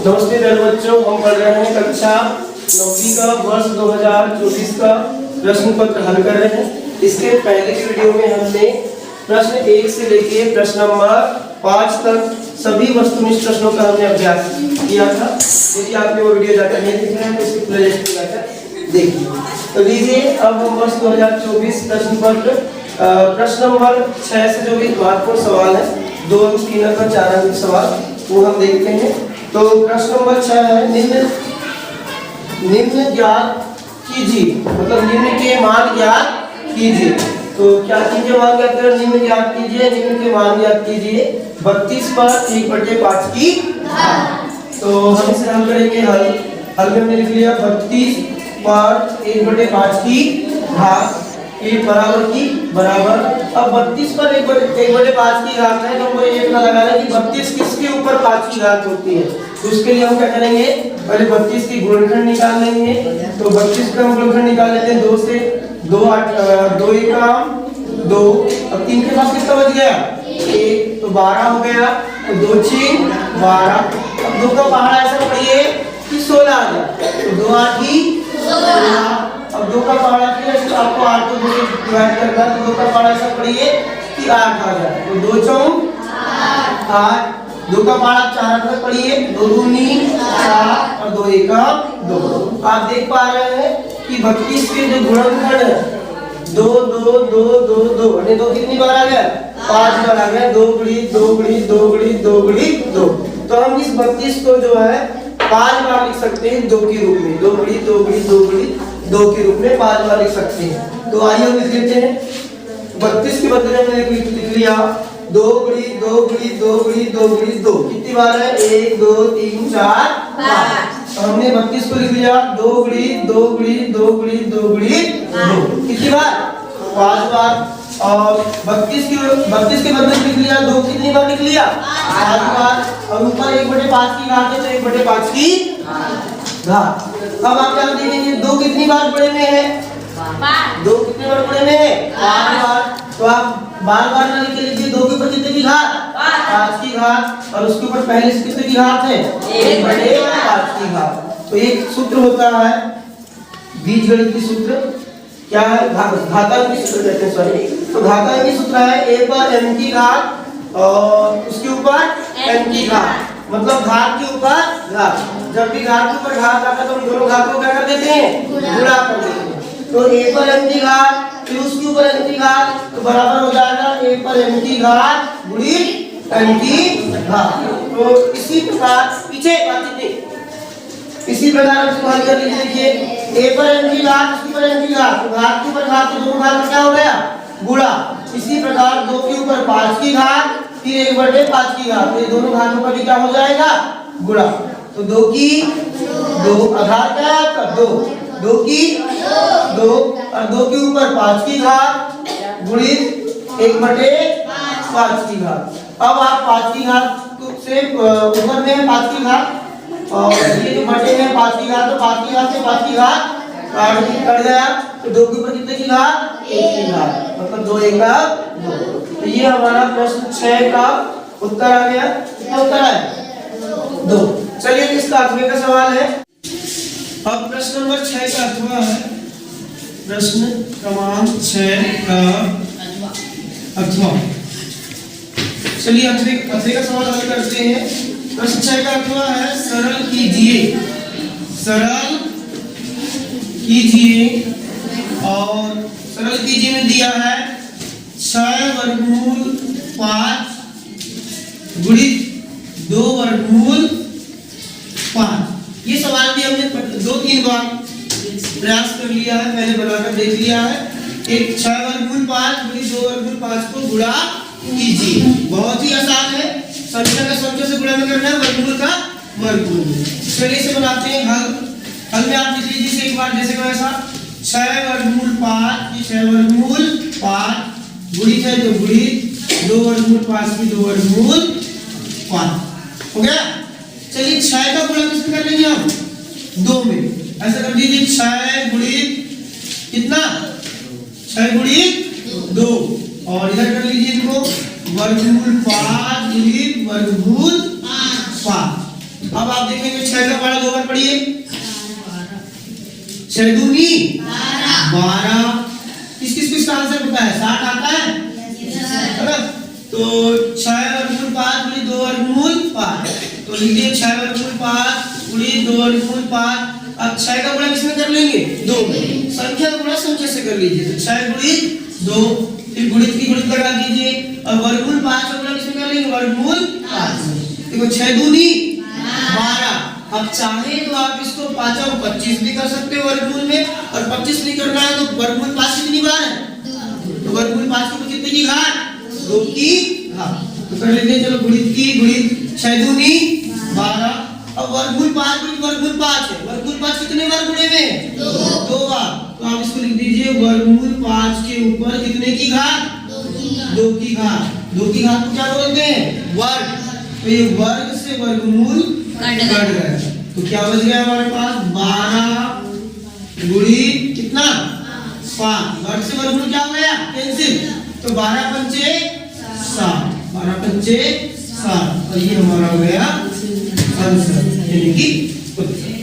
नमस्ते प्यारे बच्चों, हम पढ़ रहे हैं कक्षा 9वीं का वर्ष 2024 का प्रश्न पत्र हल कर रहे हैं। इसके पहले की वीडियो में हमने प्रश्न 1 से लेके प्रश्न नंबर 5 तक सभी वस्तुनिष्ठ प्रश्नों का हमने अभ्यास किया था। यदि आपने वो वीडियो जाकर नहीं देखे हैं तो इसकी प्लेलिस्ट में जाकर देखिए। तो लीजिए अब हम वर्ष 2024 प्रश्न पत्र प्रश्न नंबर 6 से जो भी महत्वपूर्ण सवाल है, 2 अंक 3 अंक 4 अंक सवाल, वो हम देखते हैं। तो प्रश्न नंबर 6 है, निम्न ज्ञात कीजिए, मतलब निम्न के मान ज्ञात कीजिए। तो क्या कीजिए, मान ज्ञात करें, निम्न ज्ञात कीजिए, निम्न के मान ज्ञात कीजिए 32 पर 1/5 की घात। तो हम इसे हल करेंगे। हल में हमने लिख लिया 32 पर 1/5 की घात बराबर की बराबर। अब 32 पर 1/5 की घात है तो हमको ये पता लगाना है कि 32 किसके ऊपर 5 की घात होती है। तो उसके लिए हम क्या करेंगे, पहले 32 की गुणनखंड निकाल लेंगे। तो 32 का हम गुणनखंड निकाल लेते हैं 2 से। 2 8 2 1 2। अब 3 के पास कितना बच गया 1, तो 12 हो गया। तो 2 6 12। अब 2 का पहाड़ा ऐसा पढ़िए कि 16 आ गया। तो 2 8 16। अब 2 का पहाड़ा फिर आपको 8 को 2 से डिवाइड करना है। तो 2 का पहाड़ा ऐसा पढ़िए कि 8 आ जाए। तो 2 4 8। 2 का पहाड़ा 4 तक पढ़िए, 2 2 4 और 2 1 2। आप देख पा रहे हैं कि 32 के जो गुणनखंड है 2 2 2 2 2, यानी 2 कितनी बार आ गया 5 बार आ गया। 2 गुणी 2 गुणी 2 गुणी 2 गुणी 2। तो हम इस 32 को जो है 5 बार लिख सकते हैं 2 के रूप में। 2 गुणी 2 गुणी 2 गुणी 2 के रूप में 5 बार लिख सकते हैं। तो आइए हम लिख लेते हैं। 32 के बदले हमने लिख लिया 2 गुणी 2 गुणी 2 गुणी 2 गुणी 2। कितनी बार है 1 2 3 4 5। तो हमने 32 को लिख लिया 2 गुणी 2 गुणी 2 गुणी 2 गुणी 2। कितनी बार 5 बार। और 32 के बदले लिख लिया 2, कितनी बार लिख लिया 5 बार। और ऊपर 1/5 की घात है तो 1/5 की घात। अब आप क्या देखेंगे 2 कितनी बार बड़े में है 2 कितनी बार बड़े में है 5 बार। तो आप बार बार ना लिख लीजिए 2 के ऊपर कितने की घात 5 की घात। और उसके ऊपर पहले से कितने की घात है 1/5 की घात। तो एक सूत्र होता है बीजगणित की सूत्र, क्या है घातांक की सूत्र कहते हैं, सॉरी। तो घातांक की सूत्र है a पर m की घात और उसके ऊपर n की घात, मतलब घात के ऊपर घात। जब भी घात के ऊपर घात आता है तो हम दोनों घात को क्या कर देते हैं गुणा कर देते हैं। तो a पर m की घात फिर उसके ऊपर n की घात, तो बराबर हो जाएगा a पर m की घात गुणी n की घात। तो इसी प्रकार पीछे इसी प्रकार हम इसको हल कर लीजिए। देखिए a पर n की घात उसके ऊपर n की घात, तो घात के ऊपर घात, तो दोनों घात का क्या हो गया गुणा। इसी प्रकार 2 के ऊपर 5 की घात फिर 1/5 की घात, तो ये दोनों घातों का भी क्या हो जाएगा गुणा। तो 2 की 2 आधार क्या है आपका 2, 2 की 2 और 2 के ऊपर 5 की घात गुणित 1/5 की घात। अब आप 5 की घात से ऊपर में है 5 की घात और ये जो बटे में 5 की घात, तो 5 की घात से 5 की घात कट गया। तो 2 के ऊपर कितने की घात 1 की घात, मतलब 2 1 2। तो ये हमारा प्रश्न 6 का उत्तर आ गया। कितना उत्तर है 2। चलिए इसका 8वें का सवाल है। अब प्रश्न नंबर 6 का 8वां है, प्रश्न क्रमांक 6 का 8वां। चलिए 8वें का सवाल हल करते हैं। प्रश्न 6 का 8वां है, सरल कीजिए और सरल कीजिए में दिया है 6 वर्गमूल 5 गुणित 2 वर्गमूल 5। ये सवाल भी हमने 2-3 बार प्रयास कर लिया है, पहले बनाकर देख लिया है। एक 6 वर्गमूल 5 गुणित 2 वर्गमूल 5 को गुणा कीजिए। बहुत ही आसान है, संख्या का संख्या से गुणा में करना है, वर्गमूल का वर्गमूल। चलिए इसे बनाते हैं हल में आप लिख लीजिए एक बार जैसे वैसा 6 वर्गमूल 5 की 6 वर्गमूल 5 गुणित है तो गुणित 2 वर्गमूल 5 की 2 वर्गमूल 5 हो गया। चलिए 6 का गुणा किससे कर लेंगे हम 2 में, ऐसा कर दीजिए 6 गुणित कितना 6 गुणित 2 और इधर कर लीजिए इनको वर्गमूल 5 गुणित वर्गमूल 5। अब आप देखेंगे 6 का पढ़ा 2 बार पढ़िए। 6 दूनी 12। किस किस किस का आंसर पता है? 60 आता है ना? तो 6 वर्गमूल 5 गुणी 2 वर्गमूल 5, तो लीजिए 6 वर्गमूल 5 गुणी 2 वर्गमूल 5। अब 6 का गुणा किसमें कर लेंगे? 2 में। संख्या का गुणा संख्या से कर लीजिए, तो 6 गुणित 2, फिर गुणित की गुणित लगा दीजिए और वर्गमूल 5 का गुणा किसमें कर लेंगे? वर्गमूल 5। देखो 6 दूनी 12। अब चाहे तो आप इसको 5 और 25 भी कर सकते हो वर्गमूल में, और 25 नहीं करना है तो वर्गमूल 5 कितनी बार है? तो वर्गमूल 5 को कितने की घात? 2 की घात। तो कर लेते हैं, चलो गुणित की गुणित 6 दूनी 12। अब वर्गमूल 5 गुणित वर्गमूल 5 है, वर्गमूल 5 कितने बार गुणे में? 2 बार। तो आप इसको लिख दीजिए वर्गमूल 5 के ऊपर कितने की घात? 2 की घात। 2 की घात को क्या बोलते हैं? वर्ग। तो ये वर्ग से वर्गमूल कट गया, तो क्या बच गया हमारे पास? 12 गुणित कितना? 5। वर्ग से वर्गमूल क्या हो गया? कैंसिल। तो 12 पंचे 7, 12 पंचे 7, और ये हमारा हो गया आंसर, यानी कि उत्तर।